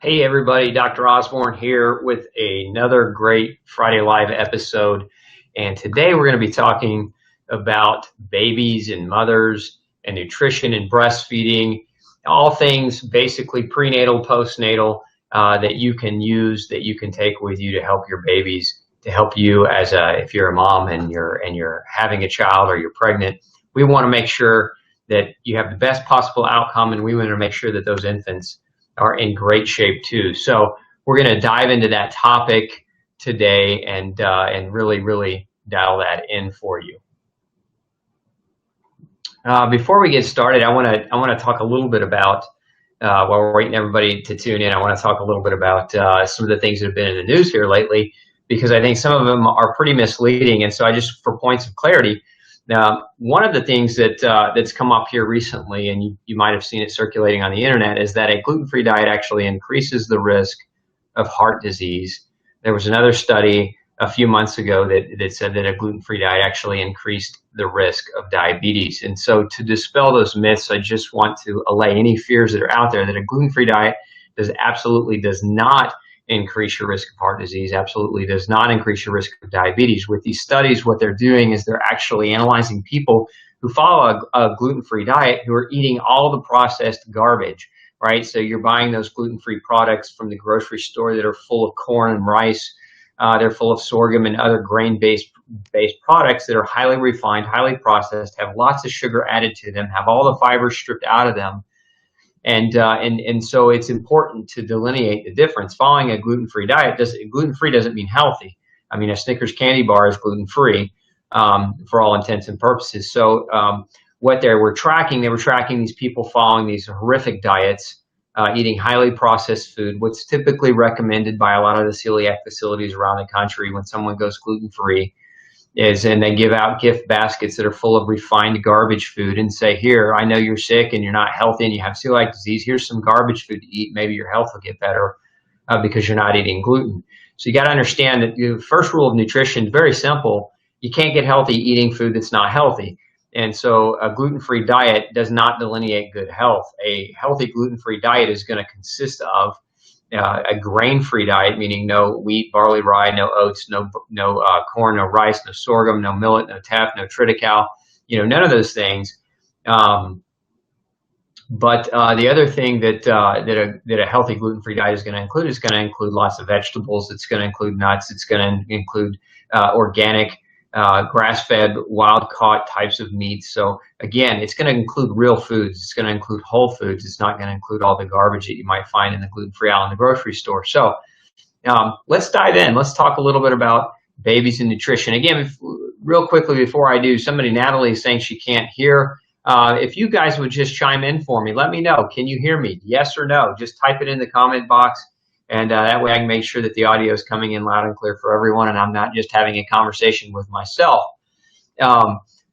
Hey everybody, Dr. Osborne here with another great Friday Live episode. And today we're going to be talking about babies and mothers and nutrition and breastfeeding, all things basically prenatal, postnatal that you can use, that you can take with you to help your babies, to help you if you're a mom and you're having a child or you're pregnant. We want to make sure that you have the best possible outcome, and we want to make sure that those infants are in great shape too. So we're going to dive into that topic today and really dial that in for you. Before we get started, I want to talk a little bit about while we're waiting everybody to tune in. I want to talk a little bit about some of the things that have been in the news here lately, because I think some of them are pretty misleading. And so for points of clarity. Now, one of the things that's come up here recently, and you might have seen it circulating on the internet, is that a gluten-free diet actually increases the risk of heart disease. There was another study a few months ago that said that a gluten-free diet actually increased the risk of diabetes. And so to dispel those myths, I just want to allay any fears that are out there that a gluten-free diet absolutely does not increase your risk of heart disease, absolutely does not increase your risk of diabetes. With these studies, what they're doing is they're actually analyzing people who follow a gluten-free diet who are eating all the processed garbage, right? So you're buying those gluten-free products from the grocery store that are full of corn and rice. They're full of sorghum and other grain-based products that are highly refined, highly processed, have lots of sugar added to them, have all the fibers stripped out of them. And so it's important to delineate the difference. Following a gluten-free diet, gluten-free doesn't mean healthy. I mean, a Snickers candy bar is gluten-free for all intents and purposes. So what they were tracking these people following these horrific diets, eating highly processed food. What's typically recommended by a lot of the celiac facilities around the country when someone goes gluten-free and they give out gift baskets that are full of refined garbage food and say, here, I know you're sick and you're not healthy and you have celiac disease. Here's some garbage food to eat. Maybe your health will get better because you're not eating gluten. So you got to understand that the first rule of nutrition is very simple. You can't get healthy eating food that's not healthy. And so a gluten-free diet does not delineate good health. A healthy gluten-free diet is going to consist of a grain-free diet, meaning no wheat, barley, rye, no oats, no corn, no rice, no sorghum, no millet, no teff, no triticale, none of those things. But the other thing that a healthy gluten-free diet is going to include lots of vegetables. It's going to include nuts. It's going to include organic, grass-fed, wild-caught types of meats. So again, it's going to include real foods. It's going to include whole foods. It's not going to include all the garbage that you might find in the gluten-free aisle in the grocery store. So let's dive in. Let's talk a little bit about babies and nutrition. Again, real quickly before I do, Natalie is saying she can't hear. If you guys would just chime in for me, let me know. Can you hear me? Yes or no? Just type it in the comment box. And that way I can make sure that the audio is coming in loud and clear for everyone, and I'm not just having a conversation with myself.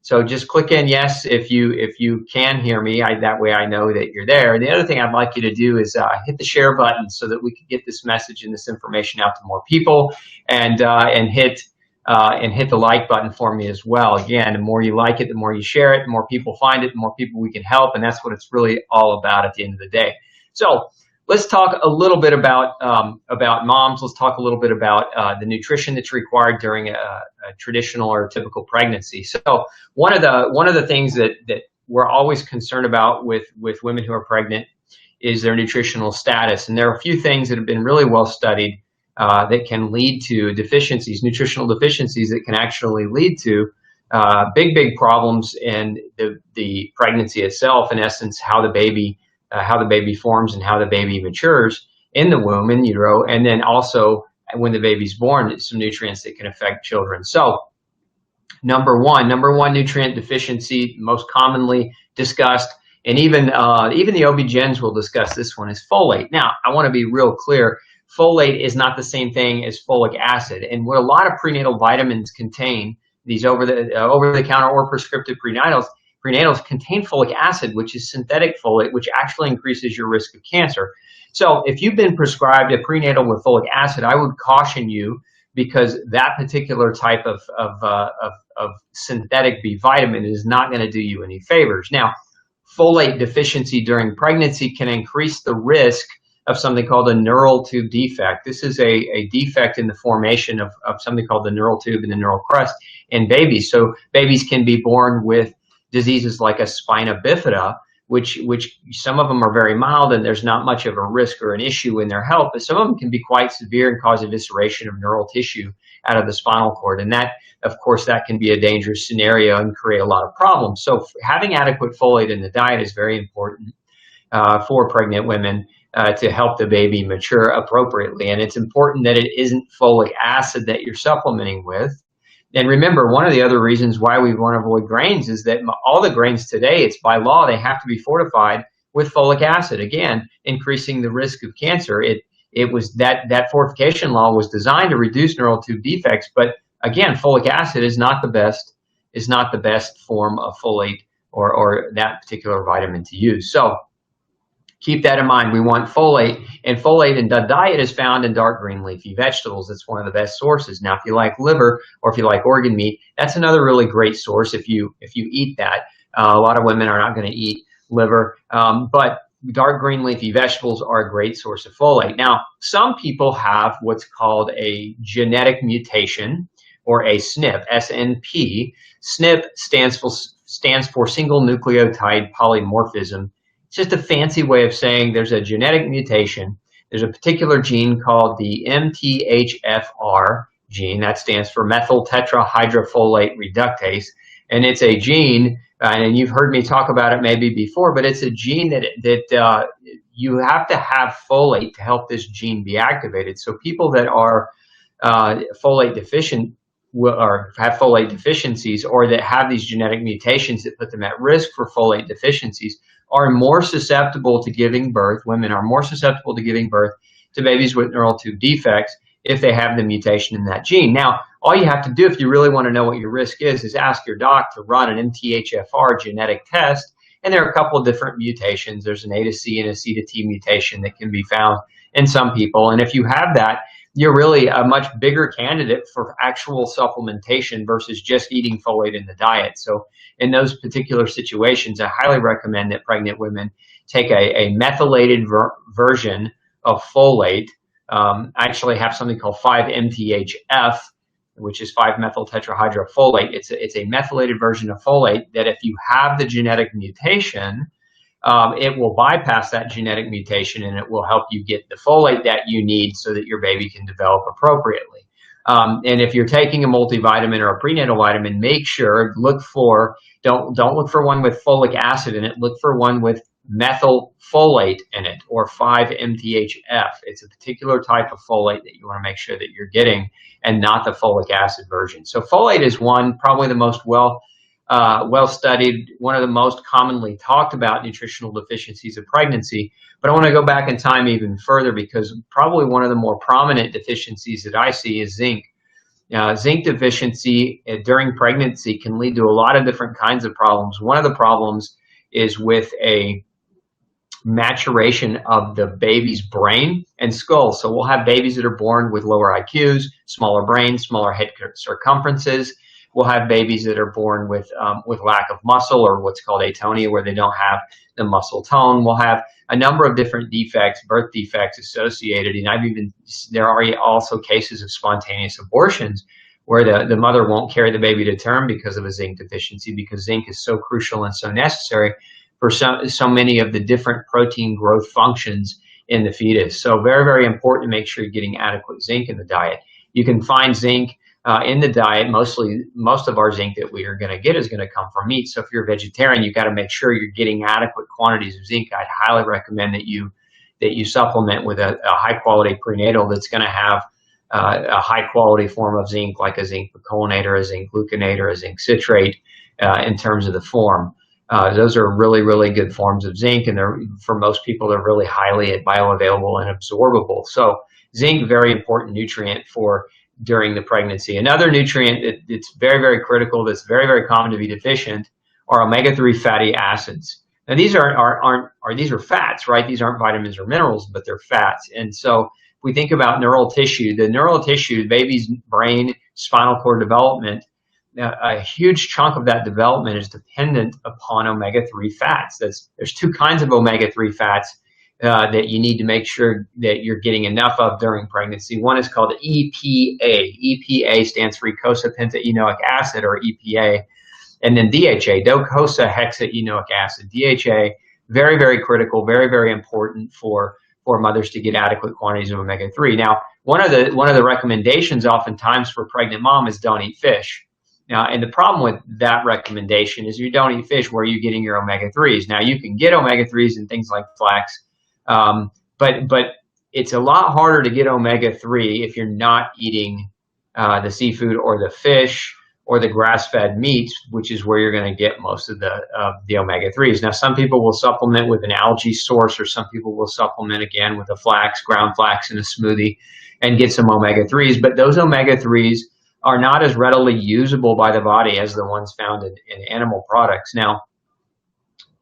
So just click in yes if you can hear me. That way I know that you're there. The other thing I'd like you to do is hit the share button so that we can get this message and this information out to more people, and hit the like button for me as well. Again, the more you like it, the more you share it, the more people find it, the more people we can help, and that's what it's really all about at the end of the day. So let's talk a little bit about moms. Let's talk a little bit about the nutrition that's required during a traditional or typical pregnancy. So one of the things that we're always concerned about with women who are pregnant is their nutritional status. And there are a few things that have been really well studied that can lead to deficiencies, nutritional deficiencies that can actually lead to big problems in the pregnancy itself. In essence, how the baby forms and how the baby matures in the womb, in utero, and then also when the baby's born, some nutrients that can affect children. So number one nutrient deficiency, most commonly discussed, and even the OB-GYNs will discuss this one, is folate. Now, I want to be real clear. Folate is not the same thing as folic acid. And what a lot of prenatal vitamins contain, these over-the-counter or prescriptive prenatals contain folic acid, which is synthetic folate, which actually increases your risk of cancer. So if you've been prescribed a prenatal with folic acid, I would caution you, because that particular type of synthetic B vitamin is not going to do you any favors. Now, folate deficiency during pregnancy can increase the risk of something called a neural tube defect. This is a defect in the formation of something called the neural tube and the neural crest in babies. So babies can be born with diseases like a spina bifida, which some of them are very mild and there's not much of a risk or an issue in their health, but some of them can be quite severe and cause evisceration of neural tissue out of the spinal cord. And that, of course, that can be a dangerous scenario and create a lot of problems. So having adequate folate in the diet is very important for pregnant women to help the baby mature appropriately. And it's important that it isn't folic acid that you're supplementing with. And remember, one of the other reasons why we want to avoid grains is that all the grains today, it's by law, they have to be fortified with folic acid. Again, increasing the risk of cancer. It was that fortification law was designed to reduce neural tube defects, but again, folic acid is not the best form of folate or that particular vitamin to use. So keep that in mind. We want folate, and folate in the diet is found in dark green leafy vegetables. It's one of the best sources. Now, if you like liver or if you like organ meat, that's another really great source if you eat that. A lot of women are not going to eat liver, but dark green leafy vegetables are a great source of folate. Now, some people have what's called a genetic mutation or a SNP, SNP. SNP stands for single nucleotide polymorphism. It's just a fancy way of saying there's a genetic mutation. There's a particular gene called the MTHFR gene. That stands for methyl tetrahydrofolate reductase. And it's a gene, and you've heard me talk about it maybe before, but it's a gene that you have to have folate to help this gene be activated. So people that are folate deficient or have folate deficiencies, or that have these genetic mutations that put them at risk for folate deficiencies, are more susceptible to giving birth. Women are more susceptible to giving birth to babies with neural tube defects if they have the mutation in that gene. Now, all you have to do if you really want to know what your risk is ask your doc to run an MTHFR genetic test. And there are a couple of different mutations. There's an A to C and a C to T mutation that can be found in some people. And if you have that, you're really a much bigger candidate for actual supplementation versus just eating folate in the diet. So in those particular situations, I highly recommend that pregnant women take a methylated version of folate. I actually have something called 5-MTHF, which is 5-methyl tetrahydrofolate. It's a methylated version of folate that if you have the genetic mutation, it will bypass that genetic mutation and it will help you get the folate that you need so that your baby can develop appropriately. And if you're taking a multivitamin or a prenatal vitamin, make sure, don't look for one with folic acid in it, look for one with methyl folate in it, or 5-MTHF. It's a particular type of folate that you want to make sure that you're getting, and not the folic acid version. So folate is probably the most well-studied, one of the most commonly talked about nutritional deficiencies of pregnancy. But I want to go back in time even further, because probably one of the more prominent deficiencies that I see is zinc. Zinc deficiency during pregnancy can lead to a lot of different kinds of problems. One of the problems is with a maturation of the baby's brain and skull. So we'll have babies that are born with lower IQs, smaller brains, smaller head circumferences. We'll have babies that are born with lack of muscle, or what's called atonia, where they don't have the muscle tone. We'll have a number of different defects, birth defects associated. And there are also cases of spontaneous abortions where the mother won't carry the baby to term because of a zinc deficiency, because zinc is so crucial and so necessary for so many of the different protein growth functions in the fetus. So very, very important to make sure you're getting adequate zinc in the diet. You can find zinc in the diet. Most of our zinc that we are going to get is going to come from meat. So if you're a vegetarian, you've got to make sure you're getting adequate quantities of zinc. I'd highly recommend that you supplement with a high quality prenatal that's going to have a high quality form of zinc, like a zinc picolinate or a zinc gluconate or a zinc citrate in terms of the form. Those are really, really good forms of zinc, and for most people, they're really highly bioavailable and absorbable. So zinc, very important nutrient for during the pregnancy. Another nutrient that's very, very critical, that's very, very common to be deficient, are omega-3 fatty acids. Now these these are fats, right? These aren't vitamins or minerals, but they're fats. And so if we think about neural tissue, the baby's brain, spinal cord development, a huge chunk of that development is dependent upon omega-3 fats. There's two kinds of omega-3 fats that you need to make sure that you're getting enough of during pregnancy. One is called EPA. EPA stands for eicosapentaenoic acid, or EPA. And then DHA, docosahexaenoic acid. DHA, very, very critical, very, very important for mothers to get adequate quantities of omega-3. Now, one of the recommendations oftentimes for a pregnant mom is don't eat fish. Now, and the problem with that recommendation is you don't eat fish. Where are you getting your omega-3s? Now, you can get omega-3s in things like flax, but it's a lot harder to get omega-3 if you're not eating the seafood or the fish or the grass-fed meats, which is where you're going to get most of the omega-3s. Now, some people will supplement with an algae source, or some people will supplement again with a ground flax in a smoothie and get some omega-3s, but those omega-3s are not as readily usable by the body as the ones found in animal products. Now,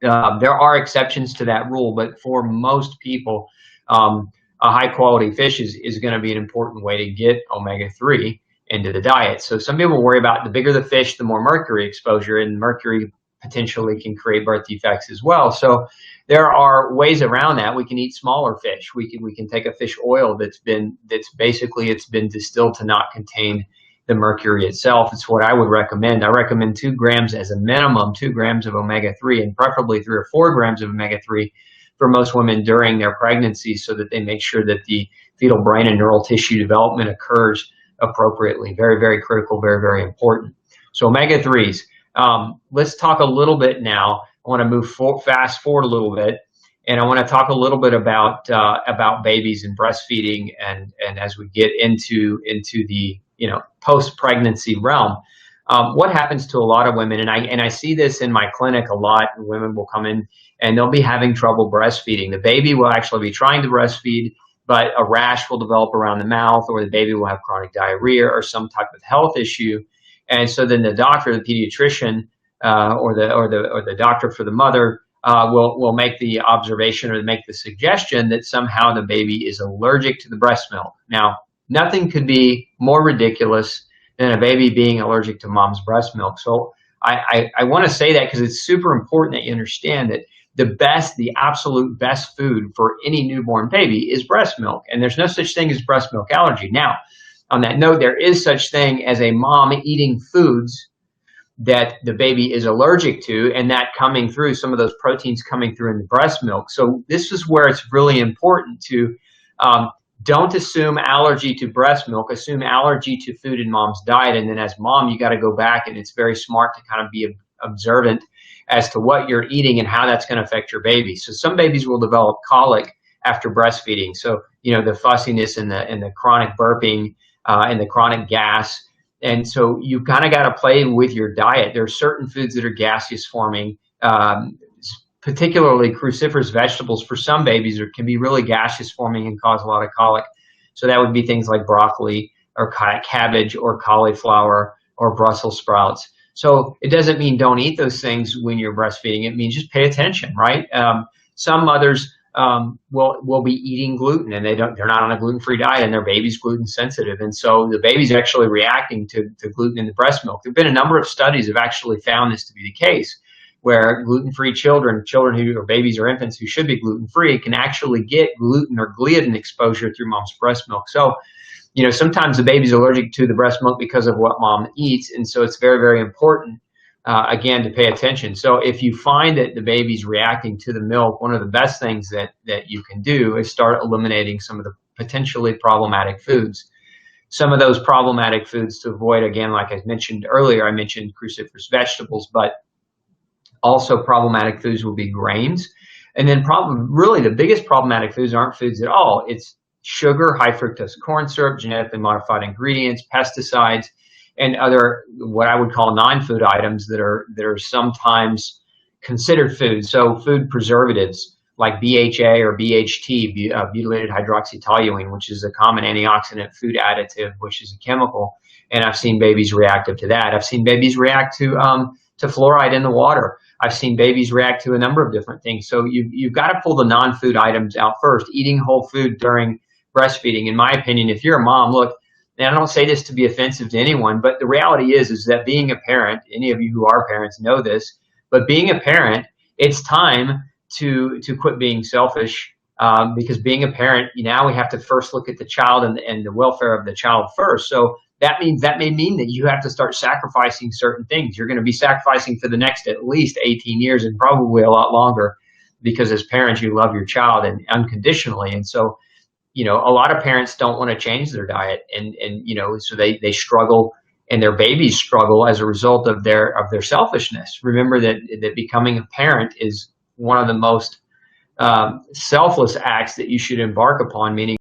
there are exceptions to that rule, but for most people, a high-quality fish is going to be an important way to get omega-3 into the diet. So some people worry about the bigger the fish, the more mercury exposure, and mercury potentially can create birth defects as well. So there are ways around that. We can eat smaller fish. We can take a fish oil that's been distilled to not contain the mercury itself. It's what I would recommend. I recommend 2 grams as a minimum, 2 grams of omega-3, and preferably 3 or 4 grams of omega-3 for most women during their pregnancy, so that they make sure that the fetal brain and neural tissue development occurs appropriately. Very, very critical, very, very important. So omega-3s. Let's talk a little bit now. I want to move fast forward a little bit, and I want to talk a little bit about babies and breastfeeding, and as we get into the post-pregnancy realm. What happens to a lot of women, and I see this in my clinic a lot, and women will come in and they'll be having trouble breastfeeding. The baby will actually be trying to breastfeed, but a rash will develop around the mouth, or the baby will have chronic diarrhea or some type of health issue. And so then the doctor, the pediatrician, or the doctor for the mother will make the observation or make the suggestion that somehow the baby is allergic to the breast milk. Now, nothing could be more ridiculous than a baby being allergic to mom's breast milk. So I want to say that because it's super important that you understand that the absolute best food for any newborn baby is breast milk. And there's no such thing as breast milk allergy. Now, on that note, there is such thing as a mom eating foods that the baby is allergic to, and that coming through, some of those proteins coming through in the breast milk. So this is where it's really important to don't assume allergy to breast milk, assume allergy to food in mom's diet. And then as mom, you got to go back, and it's very smart to kind of be observant as to what you're eating and how that's going to affect your baby. So some babies will develop colic after breastfeeding. So, the fussiness and the chronic burping and the chronic gas. And so you kind of got to play with your diet. There are certain foods that are gaseous forming, particularly cruciferous vegetables for some babies can be really gaseous forming and cause a lot of colic. So that would be things like broccoli or cabbage or cauliflower or Brussels sprouts. So it doesn't mean don't eat those things when you're breastfeeding. It means just pay attention, right? Some mothers will be eating gluten, and they're not on a gluten-free diet, and their baby's gluten sensitive, and so the baby's actually reacting to gluten in the breast milk. There've been a number of studies that have actually found this to be the case, where gluten-free children who are babies or infants who should be gluten-free can actually get gluten or gliadin exposure through mom's breast milk. So sometimes the baby's allergic to the breast milk because of what mom eats. And so it's very, very important, again, to pay attention. So if you find that the baby's reacting to the milk, one of the best things that you can do is start eliminating some of the potentially problematic foods. Some of those problematic foods to avoid, again, like I mentioned earlier, I mentioned cruciferous vegetables, but also problematic foods will be grains. And then really the biggest problematic foods aren't foods at all. It's sugar, high fructose corn syrup, genetically modified ingredients, pesticides, and other what I would call non-food items that are sometimes considered food. So food preservatives like BHA or BHT, butylated hydroxytoluene, which is a common antioxidant food additive, which is a chemical. And I've seen babies reactive to that. I've seen babies react to fluoride in the water. I've seen babies react to a number of different things. So you've got to pull the non-food items out first. Eating whole food during breastfeeding, in my opinion, if you're a mom, look, and I don't say this to be offensive to anyone, but the reality is that being a parent, any of you who are parents know this, but being a parent, it's time to quit being selfish because being a parent, now we have to first look at the child and the welfare of the child first. So that may mean that you have to start sacrificing certain things. You're going to be sacrificing for the next at least 18 years and probably a lot longer, because as parents, you love your child and unconditionally. And so, a lot of parents don't want to change their diet, and so they struggle, and their babies struggle as a result of their selfishness. Remember that becoming a parent is one of the most selfless acts that you should embark upon, meaning